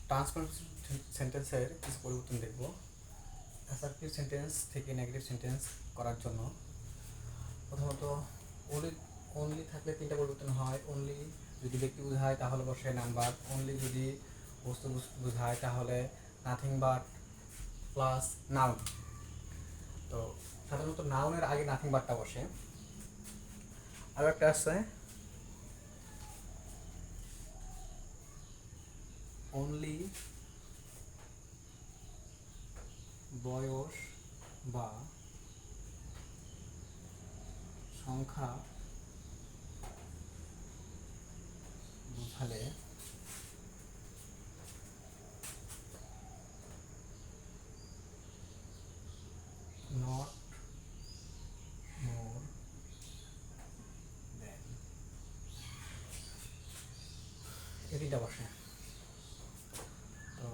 Transformation সেন্টেন্সের কিছু পরিবর্তন দেখব। অ্যাসার্টিভ সেন্টেন্স থেকে নেগেটিভ সেন্টেন্স করার জন্য প্রথমত অনলি থাকলে তিনটা পরিবর্তন হয়। অনলি যদি ব্যক্তি বোঝায় তাহলে বসে নাম্বার, অনলি যদি বস্তু বোঝায় তাহলে নাথিং বাট প্লাস নাউন। তো সাধারণত নাউনের আগে নাথিং বাটটা বসে। আরও একটা আছে অনলি বয়স বা সংখ্যা বোঝালে নট মোর দেন, এটিটা বসে। তো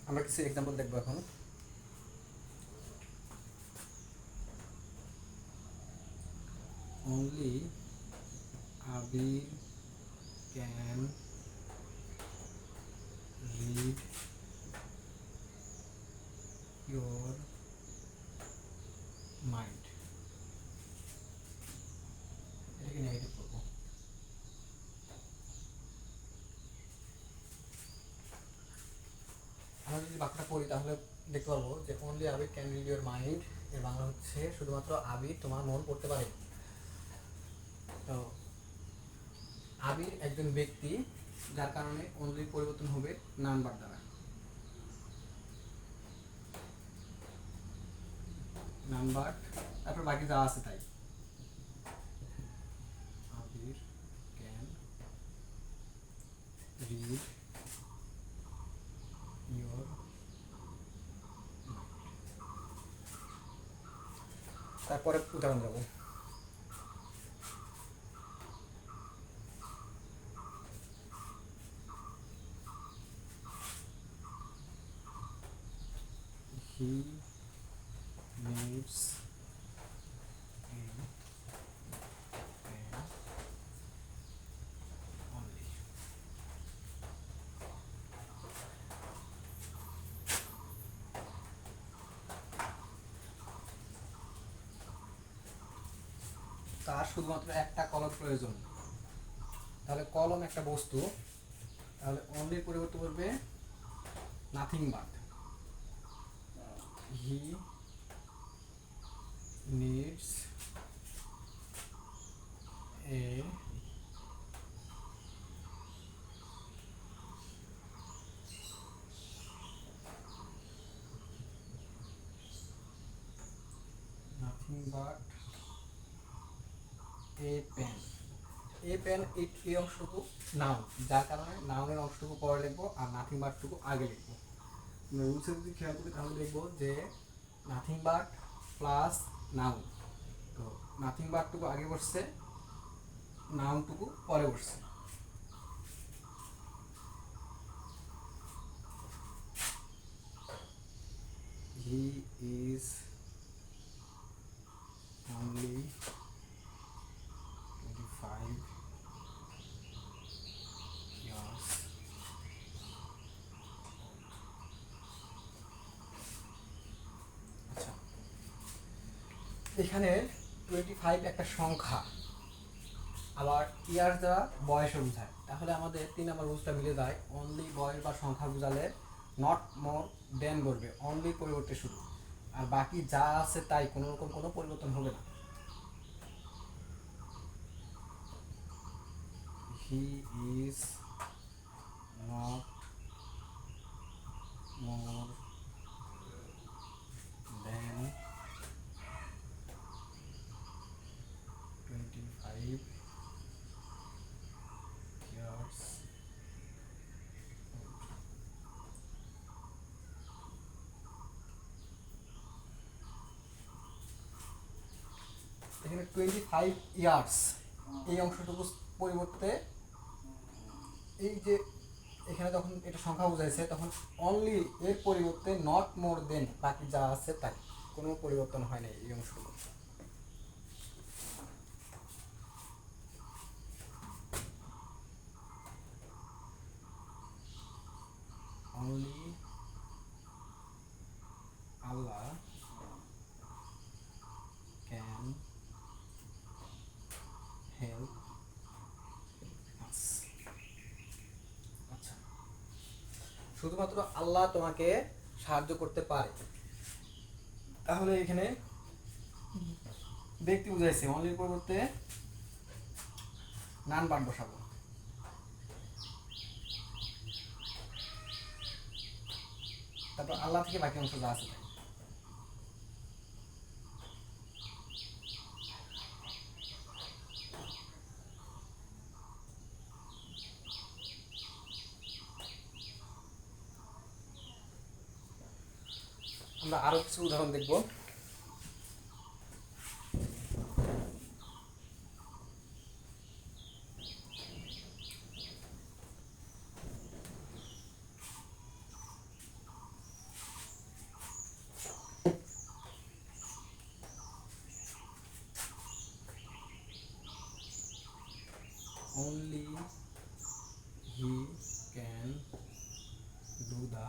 আমরা কিছু এক্সাম্পল দেখবো এখন। only Abir can read your mind, এটাকে নেগেটিভ করবো। আমরা যদি বাক্যটা পড়ি তাহলে দেখতে পারবো যে only Abir can read your mind, এর বাংলা হচ্ছে শুধুমাত্র আবির তোমার মন পড়তে পারে। তো আবির একজন ব্যক্তি, যার কারণে অনলি পরিবর্তন হবে নাম্বার দ্বারা। নাম্বার তারপর বাকি যা আছে তাই। আবির ক্যান রিড ইউর, তারপরে উদাহরণ দেবো। He lives in an only. তার শুধুমাত্র একটা কলম প্রয়োজন। তাহলে কলম একটা বস্তু, তাহলে অনলির পরিবর্তে বলবে nothing but. He needs a nothing but a pen. A pen এই অংশটুকু নাউন, যার কারণে নাউনের অংশটুকু পরে লিখবো আর নাথিং বাটটুকু আগে লিখবো। রুলসে যদি খেয়াল করি তাহলে দেখবো যে নাথিং বাট প্লাস নাউন। তো নাথিং বাটটুকু আগে বসছে, নাউনটুকু পরে বসছে। হি ইজ only 25 years আচ্ছা, এখানে 25 একটা সংখ্যা, আবার ইয়ার দ্বারা বয়সও বোঝায়। তাহলে আমাদের 3 নম্বর রুলসটা মিলে যায়। অনলি বয়স বা সংখ্যা বোঝালে নট মোর দেন বলবে, অনলি পরিবর্তে শুধু, আর বাকি যা আছে তাই, কোনো রকম কোনো পরিবর্তন হবে না। He is not more than 25 years old. এখানে 25 ইয়ার্স এই অংশটুকু পরিবর্তে, এই যে এখানে যখন এটা সংখ্যা বোঝাইছে তখন অনলি এর পরিবর্তে নট মোর দেন, বাকি যা আছে তাই, কোনো পরিবর্তন হয় না এই অংশটুকু। শুধুমাত্র আল্লাহ তোমাকে সাহায্য করতে পারে। তাহলে এখানে ব্যক্তি বুঝাইছে, অনলির পরিবর্তে নান বাট বসাবো। তারপর আল্লাহ থেকে বাকি অংশ যা আছে তাই। আমরা আরো কিছু উদাহরণ দেখব। only he can do the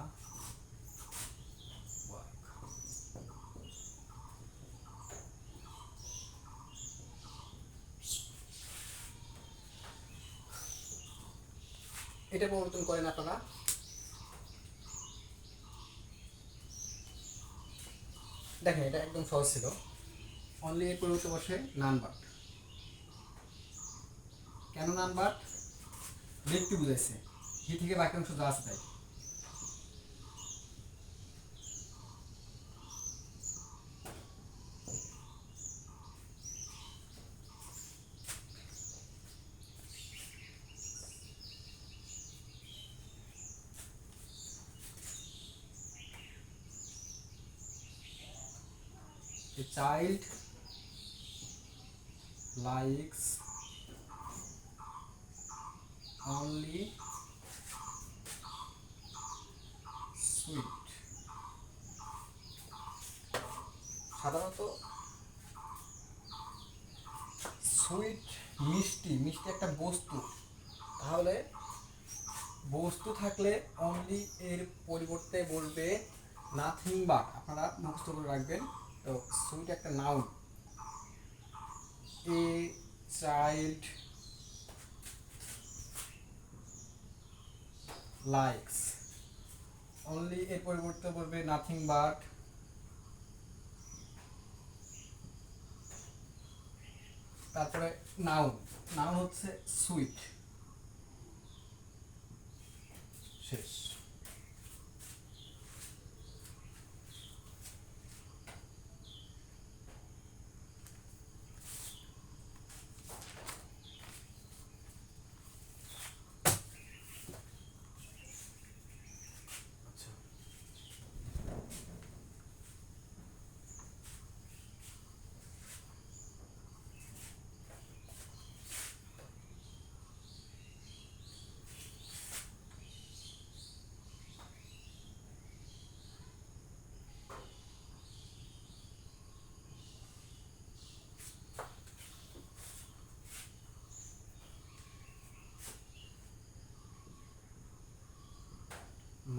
work. এটা পরিবর্তন করেন আপনারা। দেখেন এটা একদম সহজ ছিল। অনলি এর পরিবর্তে বসে নান বাট। কেন নান বাট? ব্যক্তি বুঝাইছে, হি থেকে বাকি অংশ যা আছে তাই। A child likes only sweet. সাধারণত সুইট মিষ্টি, মিষ্টি একটা বস্তু। তাহলে বস্তু থাকলে অনলি এর পরিবর্তে বলবে নাথিং বাট। আপনারা মুখস্থ করে রাখবেন। তো সুইট একটা noun. A child likes, only এর পরিবর্তে বলবে নাথিং বাট তারপরে নাউন। নাউন হচ্ছে সুইট। শেষ।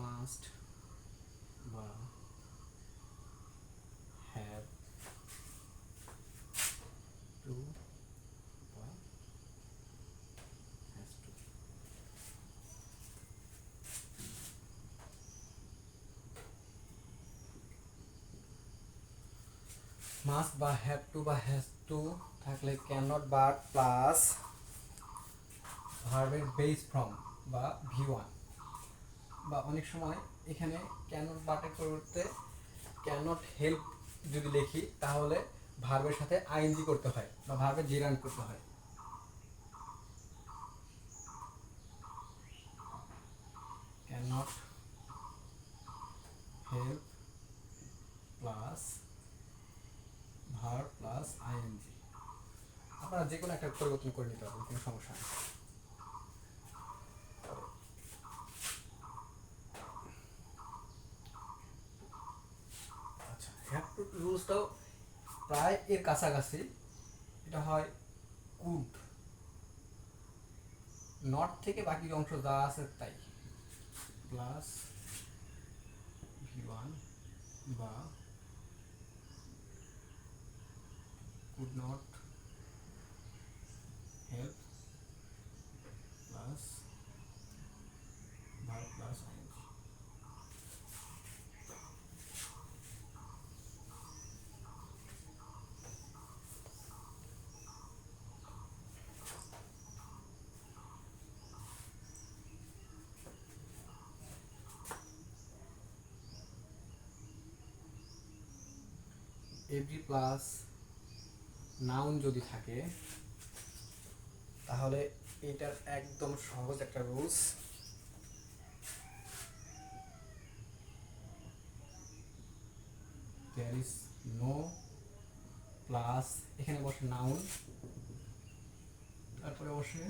মাস্ট বা হ্যাভ টু বা হ্যাজ টু। মাস্ট বা হ্যাভ টু বা হ্যাজ টু থাকলে ক্যান নট বাট প্লাস ভার্বের বেস ফ্রম বা ভি ওয়ান। বা অনেক সময় এখানে ক্যান নট বাটের পরিবর্তে ক্যান নট হেল্প যদি লিখি তাহলে ভার্বের সাথে আইএনজি করতে হয় বা ভার্বের জিরান করতে হয়। Can not help plus verb plus ING. আপনারা যে কোনো একটা পরিবর্তন করে নিতে পারবেন, কোনো সমস্যা নেই। আচ্ছা, হ্যাভ টু রুলসটাও প্রায় এর কাছাকাছি। এটা হয় কুড। নট থেকে বাকি অংশ যা আছে তাই প্লাস ভি ওয়ান বা could not help plus verb plus ING. Every plus noun যদি থাকে তাহলে এটার একদম সহজ একটা rules, there is no plus, এখানে বসে নাউন, তারপরে বসে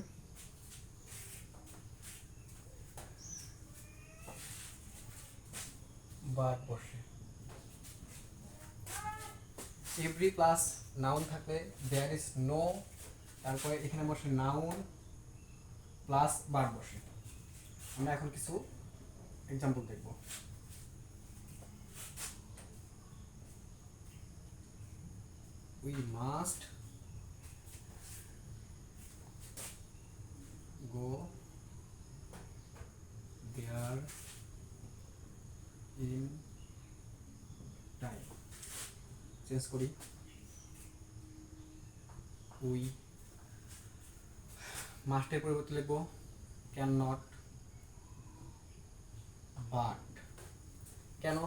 ভার্ব বসে। এভরি প্লাস নাউন থাকলে দেয়ার ইজ নো, তারপরে এখানে বসে নাউন প্লাস ভার্ব বসে। আমরা এখন কিছু এক্সাম্পল দেখব। We must go there in time. Change করি, উই মাস্টের পরিবর্তে লিখব ক্যান নট, বাট। কেন?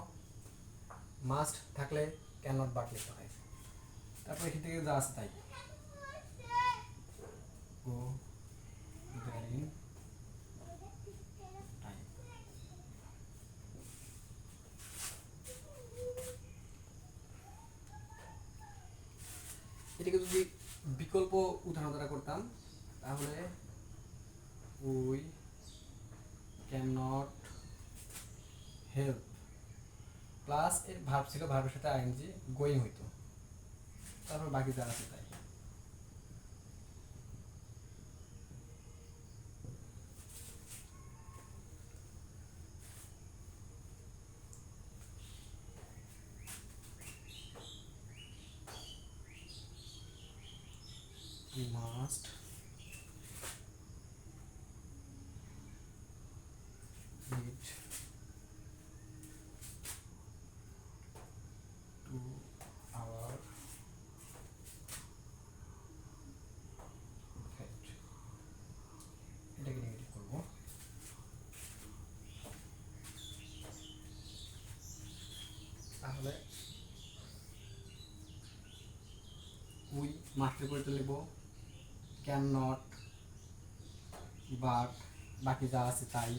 মাস্ট থাকলে ক্যান নট বাট লিখতে হয়। তারপর এখান থেকে যা আছে তাই, গো দেয়ার ইন টাইম। এটাকে যদি বিকল্প উদাহরণ দ্বারা করতাম তাহলে we can not help, plus এর ভার্ব ছিল, ভার্বের সাথে আইএনজি গোয়িং হইতো, তারপর বাকি যা আছে তাই। We must read to our pet. এটাকে নেগেটিভ করব। তাহলে উই মাস্টের পরিবর্তে লিখব ক্যান নট, বাট বাকি যা আছে তাই।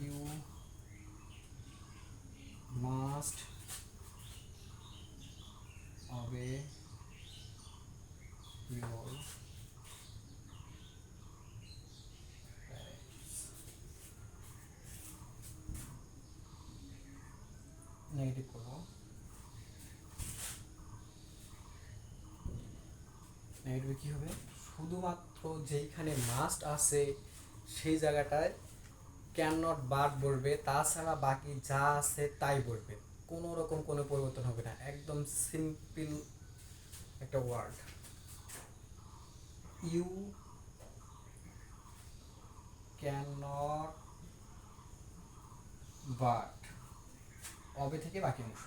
You must obey your parents. Negative করব। নেগেটিভে কী হবে? শুধুমাত্র যেইখানে মাস্ট আছে সেই জায়গাটায় ক্যান নট বাট বসবে, তাছাড়া বাকি যা আছে তাই বসবে, কোনো রকম কোনো পরিবর্তন হবে না, একদম সিম্পল একটা word. You can not but, অবে থেকে বাকি অংশ।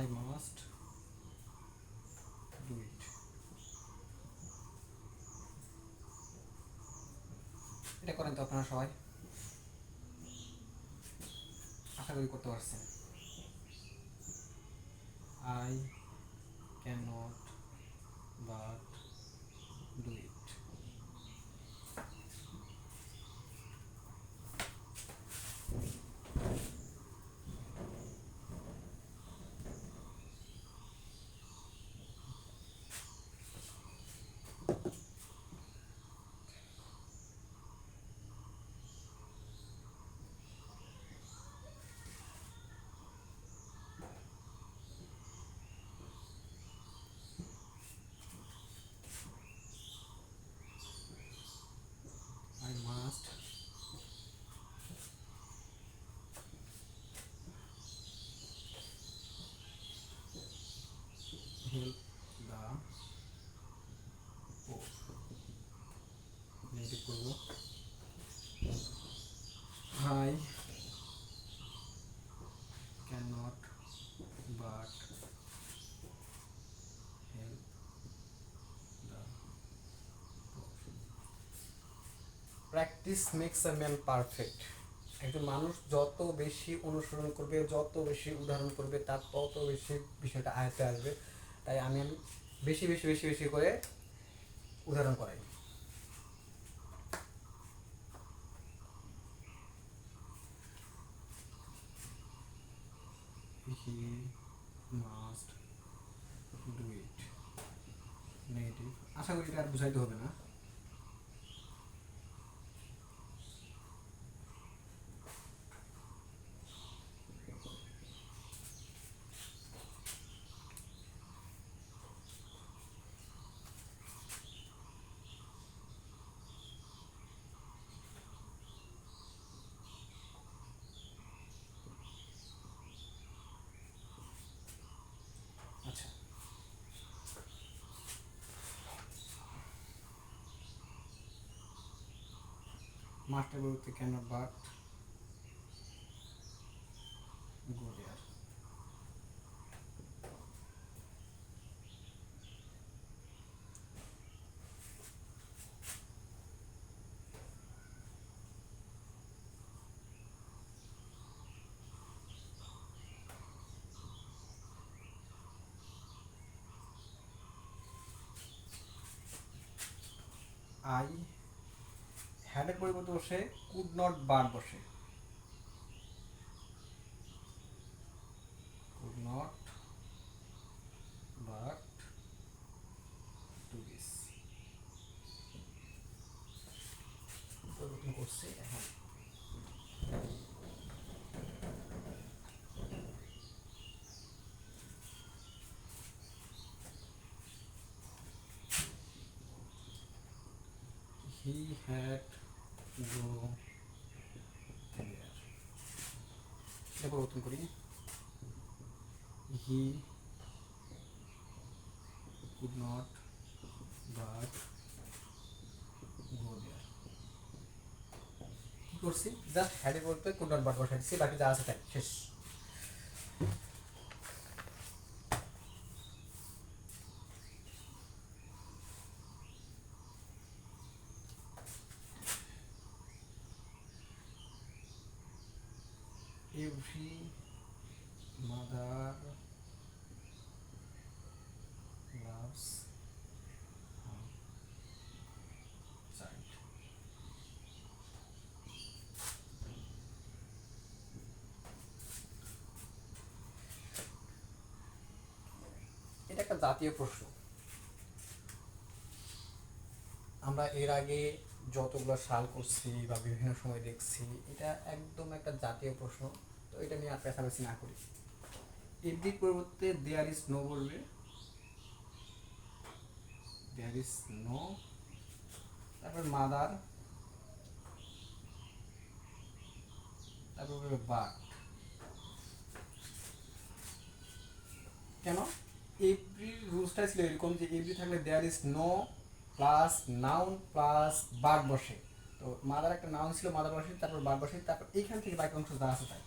I must do it. এটা করেন তো আপনারা সবাই, আশা করি করতে পারছেন। I cannot but do it. নেগেটিভ করবো। I cannot but help the profession. Practice makes a man perfect. একজন মানুষ যত বেশি অনুসরণ করবে, যত বেশি উদাহরণ করবে, তার তত বেশি বিষয়টা আয়ত্তে আসবে। তাই আমি বেশি বেশি বেশি বেশি করে উদাহরণ করাই। He must do it. Negative. আশা করি এটা আর বুঝাইতে হবে না। আচ্ছা, মাস্টার বলতে cannot but go there. I হ্যাডের পরিবর্তে বসে কুড নট বাট বসে। Could not but do this. পরিবর্তন করছি এখন। He had to go there. এটা পরিবর্তন করি। He could not but go there. কি করছি? জাস্ট হ্যাড বলতে could not but বসাইছি, বাকি যা আছে তাই শেষ। Every mother loves her child. এটা একটা জাতীয় প্রশ্ন। আমরা এর আগে যতগুলো সাল করছি বা বিভিন্ন সময় দেখছি, এটা একদম একটা জাতীয় প্রশ্ন। তো এটা নিয়ে আর পেছাপেছি না করি। এভরির পরিবর্তে দেয়ার ইজ নো বলবে। দেয়ার ইজ নো, তারপর মাদার, তারপর বলবে বাট। কেন? এভরি রুলসটা ছিল এরকম যে এভরি থাকলে there is no plus noun plus but বসে। তো মাদার একটা নাউন ছিল, মাদার বসে, তারপর বাট বসে, তারপর এইখান থেকে বাকি অংশ যা আছে তাই।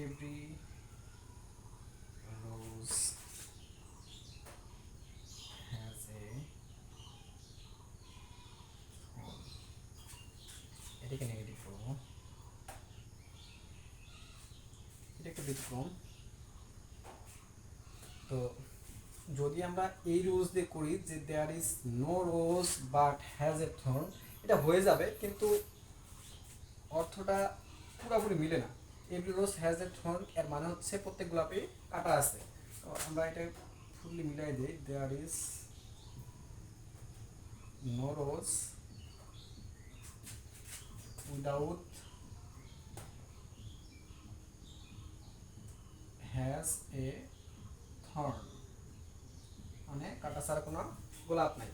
Every rose has a thorn. এটাকে নেগেটিভ করবো। এটা একটা ব্যতিক্রম। তো যদি আমরা এই রোজ দিয়ে করি যে there is no rose but has a thorn, এটা হয়ে যাবে, কিন্তু অর্থটা পুরোপুরি মিলে না। Every rose has a thorn এর মানে হচ্ছে প্রত্যেক গোলাপে কাটা আছে। তো আমরা এটা ফুললি মিলাই দিই। There is no rose without has a thorn, মানে কাটা ছাড়া কোনো গোলাপ নাই।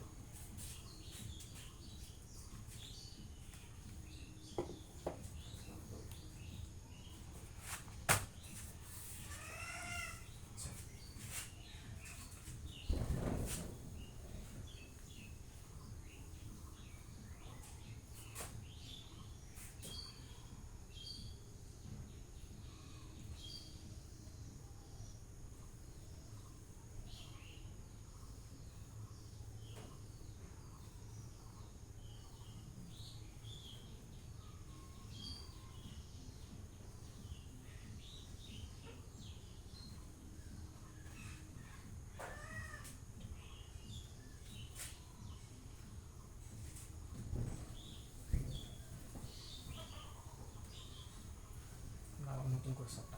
করছেন।